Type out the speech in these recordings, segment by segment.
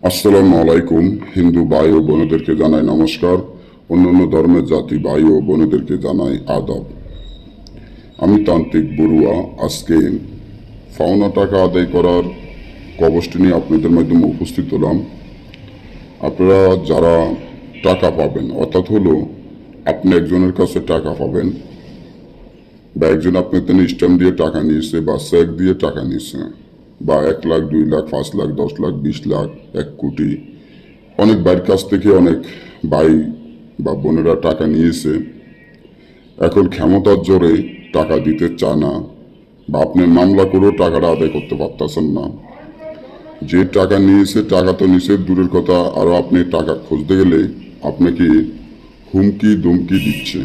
আসসালামু আলাইকুম। হিন্দু ভাই ও বোনেদেরকে জানাই নমস্কার। অন্যান্য ধর্মের জাতি ভাই ও বোনেদেরকে জানাই আদব। আমি তান্ত্রিক বড়ুয়া। আজকে পাওনা টাকা আদায় করার কবচটি নিয়ে আপনাদের মাধ্যমে উপস্থিত হলাম। আপনারা যারা টাকা পাবেন, অর্থাৎ হলো আপনি একজনের কাছে টাকা পাবেন বা একজন আপনার তিনি স্ট্যাম্প দিয়ে টাকা নিয়েছে বা চেক দিয়ে টাকা নিয়েছে, বা 1 লাখ, 2 লাখ, 5 লাখ, 10 লাখ, 20 লাখ, 1 কোটি, অনেক ভাইয়ের কাছ থেকে অনেক ভাই বা বোনেরা টাকা নিয়েছে। এখন ক্ষমতার জোরে টাকা দিতে চায় না, বা আপনি মামলা করেও টাকাটা আদায় করতে পারতেছেন না। যে টাকা নিয়েছে টাকা তো নিচে দূরের কথা, আরও আপনি টাকা খুঁজতে গেলে আপনাকে হুমকি দুমকি দিচ্ছে।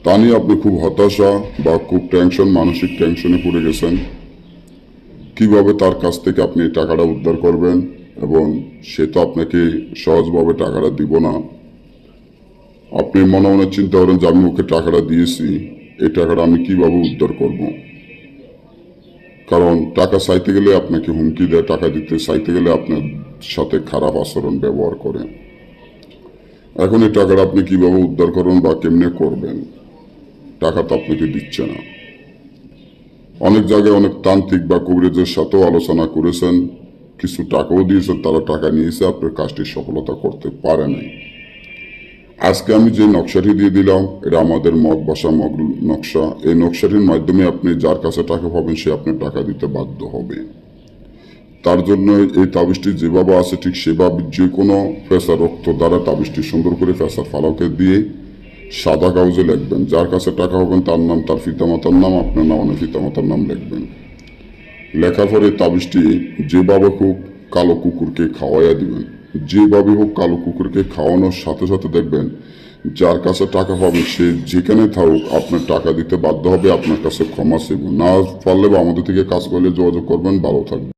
তা নিয়ে আপনি খুব হতাশা বা খুব টেনশন, মানসিক টেনশনে পড়ে গেছেন। কিভাবে তার কাছ থেকে আপনি টাকাটা উদ্ধার করবেন, এবং সে তো আপনাকে সহজভাবে টাকাটা দিব না। আপনি মনে মনে চিন্তা করেন যে আমি ওকে টাকাটা দিয়েছি, এই টাকাটা আমি কিভাবে উদ্ধার করব। কারণ টাকা চাইতে গেলে আপনাকে হুমকি দেয়, টাকা দিতে চাইতে গেলে আপনার সাথে খারাপ আচরণ ব্যবহার করে। এখন এই টাকাটা আপনি কিভাবে উদ্ধার করবেন বা কেমনে করবেন, টাকা তো আপনাকে দিচ্ছে না। অনেক জায়গায় অনেক তান্ত্রিক বা কবিরাজের সাথেও আলোচনা করেছেন, কিছু টাকাও দিয়েছেন, তারা টাকা নিয়েছে, আপনার কাজটি সফলতা করতে পারে নাই। আজকে আমি যে নকশাটি দিয়ে দিলাম, এটা আমাদের মগ বসা মগ নকশা। এই নকশাটির মাধ্যমে আপনি যার কাছে টাকা পাবেন সে আপনার টাকা দিতে বাধ্য হবে। তার জন্য এই তাবিজটি যেভাবে আছে ঠিক সেভাবে যে কোনো ফেসা রক্ত দ্বারা তাবিজটি সুন্দর করে ফেসা ফালাকে দিয়ে সাদা কাগজে লিখবেন। যার কাছে টাকা পাবেন তার নাম, তার পিতামাতার নাম, আপনার নাম, অনেক পিতামাতার নাম লিখবেন। লেখার পরে তাবিজটি যেভাবে হোক কালো কুকুরকে খাওয়াইয়া দিবেন। যেভাবে হোক কালো কুকুরকে খাওয়ানোর সাথে সাথে দেখবেন যার কাছে টাকা পাবে সে যেখানে থাকুক আপনার টাকা দিতে বাধ্য হবে, আপনার কাছে ক্ষমা চাইব। না পারলে বা আমাদের থেকে কাজ করলে যোগাযোগ করবেন। ভালো থাকবেন।